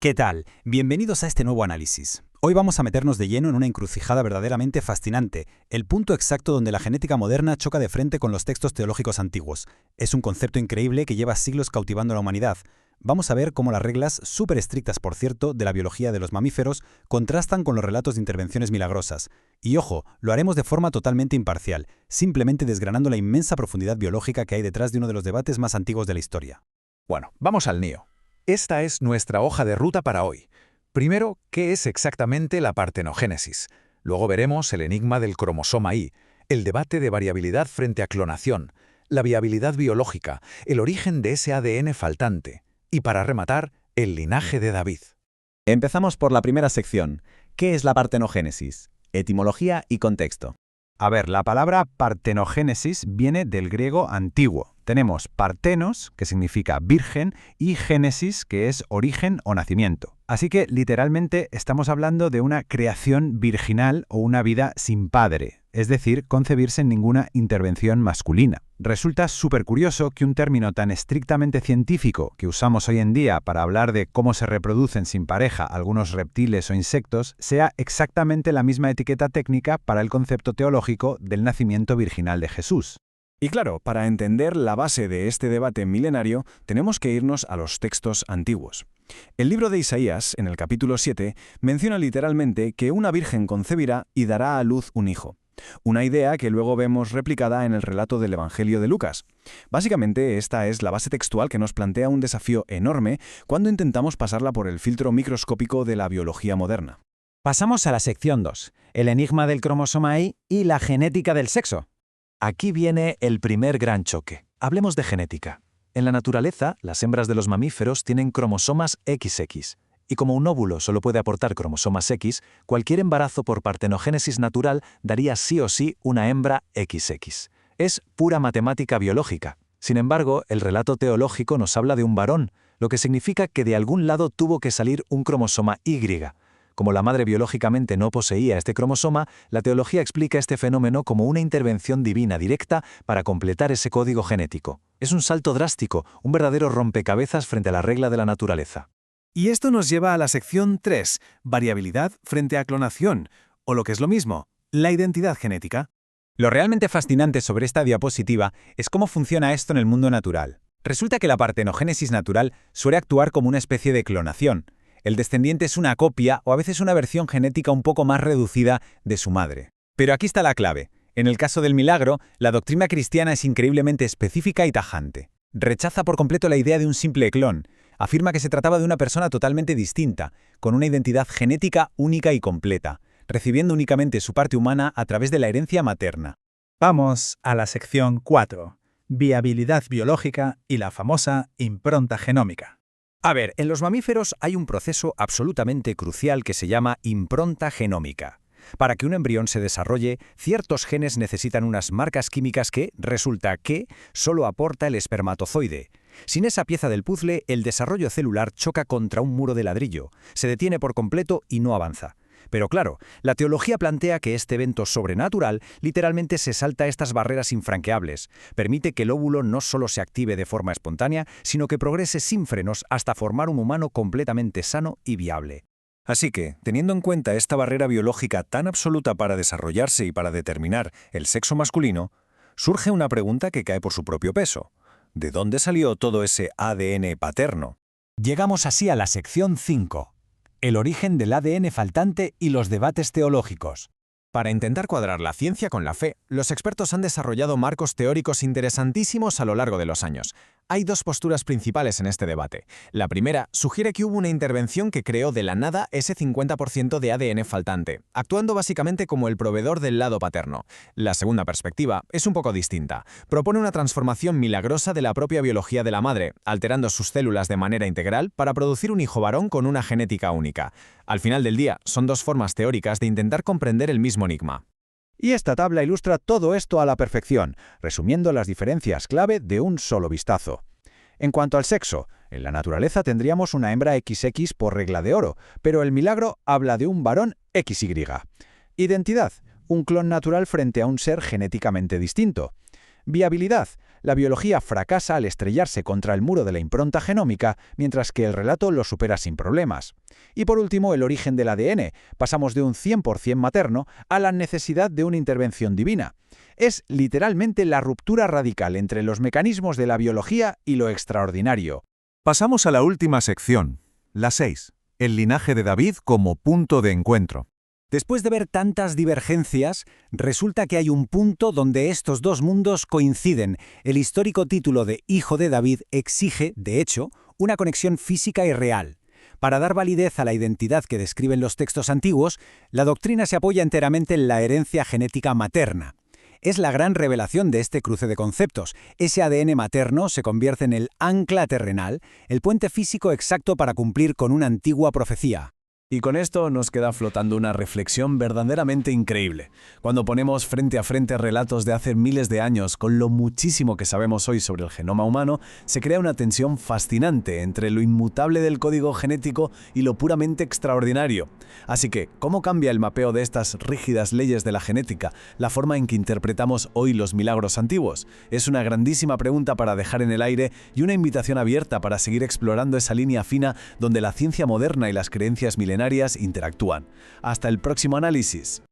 ¿Qué tal? Bienvenidos a este nuevo análisis. Hoy vamos a meternos de lleno en una encrucijada verdaderamente fascinante, el punto exacto donde la genética moderna choca de frente con los textos teológicos antiguos. Es un concepto increíble que lleva siglos cautivando a la humanidad. Vamos a ver cómo las reglas, súper estrictas por cierto, de la biología de los mamíferos contrastan con los relatos de intervenciones milagrosas. Y ojo, lo haremos de forma totalmente imparcial, simplemente desgranando la inmensa profundidad biológica que hay detrás de uno de los debates más antiguos de la historia. Bueno, vamos al lío. Esta es nuestra hoja de ruta para hoy. Primero, ¿qué es exactamente la partenogénesis? Luego veremos el enigma del cromosoma Y, el debate de variabilidad frente a clonación, la viabilidad biológica, el origen de ese ADN faltante y, para rematar, el linaje de David. Empezamos por la primera sección. ¿Qué es la partenogénesis? Etimología y contexto. A ver, la palabra partenogénesis viene del griego antiguo. Tenemos partenos, que significa virgen, y génesis, que es origen o nacimiento. Así que, literalmente, estamos hablando de una creación virginal o una vida sin padre, es decir, concebirse en ninguna intervención masculina. Resulta súper curioso que un término tan estrictamente científico que usamos hoy en día para hablar de cómo se reproducen sin pareja algunos reptiles o insectos sea exactamente la misma etiqueta técnica para el concepto teológico del nacimiento virginal de Jesús. Y claro, para entender la base de este debate milenario, tenemos que irnos a los textos antiguos. El libro de Isaías, en el capítulo 7, menciona literalmente que una virgen concebirá y dará a luz un hijo. Una idea que luego vemos replicada en el relato del Evangelio de Lucas. Básicamente, esta es la base textual que nos plantea un desafío enorme cuando intentamos pasarla por el filtro microscópico de la biología moderna. Pasamos a la sección 2, el enigma del cromosoma Y y la genética del sexo. Aquí viene el primer gran choque. Hablemos de genética. En la naturaleza, las hembras de los mamíferos tienen cromosomas XX. Y como un óvulo solo puede aportar cromosomas X, cualquier embarazo por partenogénesis natural daría sí o sí una hembra XX. Es pura matemática biológica. Sin embargo, el relato teológico nos habla de un varón, lo que significa que de algún lado tuvo que salir un cromosoma Y. Como la madre biológicamente no poseía este cromosoma, la teología explica este fenómeno como una intervención divina directa para completar ese código genético. Es un salto drástico, un verdadero rompecabezas frente a la regla de la naturaleza. Y esto nos lleva a la sección 3, variabilidad frente a clonación, o lo que es lo mismo, la identidad genética. Lo realmente fascinante sobre esta diapositiva es cómo funciona esto en el mundo natural. Resulta que la partenogénesis natural suele actuar como una especie de clonación. El descendiente es una copia o a veces una versión genética un poco más reducida de su madre. Pero aquí está la clave. En el caso del milagro, la doctrina cristiana es increíblemente específica y tajante. Rechaza por completo la idea de un simple clon. Afirma que se trataba de una persona totalmente distinta, con una identidad genética única y completa, recibiendo únicamente su parte humana a través de la herencia materna. Vamos a la sección 4, viabilidad biológica y la famosa impronta genómica. A ver, en los mamíferos hay un proceso absolutamente crucial que se llama impronta genómica. Para que un embrión se desarrolle, ciertos genes necesitan unas marcas químicas que, resulta que, solo aporta el espermatozoide. Sin esa pieza del puzzle, el desarrollo celular choca contra un muro de ladrillo, se detiene por completo y no avanza. Pero claro, la teología plantea que este evento sobrenatural literalmente se salta estas barreras infranqueables, permite que el óvulo no solo se active de forma espontánea, sino que progrese sin frenos hasta formar un humano completamente sano y viable. Así que, teniendo en cuenta esta barrera biológica tan absoluta para desarrollarse y para determinar el sexo masculino, surge una pregunta que cae por su propio peso. ¿De dónde salió todo ese ADN paterno? Llegamos así a la sección 5. El origen del ADN faltante y los debates teológicos. Para intentar cuadrar la ciencia con la fe, los expertos han desarrollado marcos teóricos interesantísimos a lo largo de los años. Hay dos posturas principales en este debate. La primera sugiere que hubo una intervención que creó de la nada ese 50% de ADN faltante, actuando básicamente como el proveedor del lado paterno. La segunda perspectiva es un poco distinta. Propone una transformación milagrosa de la propia biología de la madre, alterando sus células de manera integral para producir un hijo varón con una genética única. Al final del día, son dos formas teóricas de intentar comprender el mismo enigma. Y esta tabla ilustra todo esto a la perfección, resumiendo las diferencias clave de un solo vistazo. En cuanto al sexo, en la naturaleza tendríamos una hembra XX por regla de oro, pero el milagro habla de un varón XY. Identidad, un clon natural frente a un ser genéticamente distinto. Viabilidad, La biología fracasa al estrellarse contra el muro de la impronta genómica, mientras que el relato lo supera sin problemas. Y por último, el origen del ADN. Pasamos de un 100% materno a la necesidad de una intervención divina. Es literalmente la ruptura radical entre los mecanismos de la biología y lo extraordinario. Pasamos a la última sección, la 6, el linaje de David como punto de encuentro. Después de ver tantas divergencias, resulta que hay un punto donde estos dos mundos coinciden. El histórico título de Hijo de David exige, de hecho, una conexión física y real. Para dar validez a la identidad que describen los textos antiguos, la doctrina se apoya enteramente en la herencia genética materna. Es la gran revelación de este cruce de conceptos. Ese ADN materno se convierte en el ancla terrenal, el puente físico exacto para cumplir con una antigua profecía. Y con esto nos queda flotando una reflexión verdaderamente increíble. Cuando ponemos frente a frente relatos de hace miles de años con lo muchísimo que sabemos hoy sobre el genoma humano, se crea una tensión fascinante entre lo inmutable del código genético y lo puramente extraordinario. Así que, ¿cómo cambia el mapeo de estas rígidas leyes de la genética la forma en que interpretamos hoy los milagros antiguos? Es una grandísima pregunta para dejar en el aire y una invitación abierta para seguir explorando esa línea fina donde la ciencia moderna y las creencias milenarias interactúan. Hasta el próximo análisis.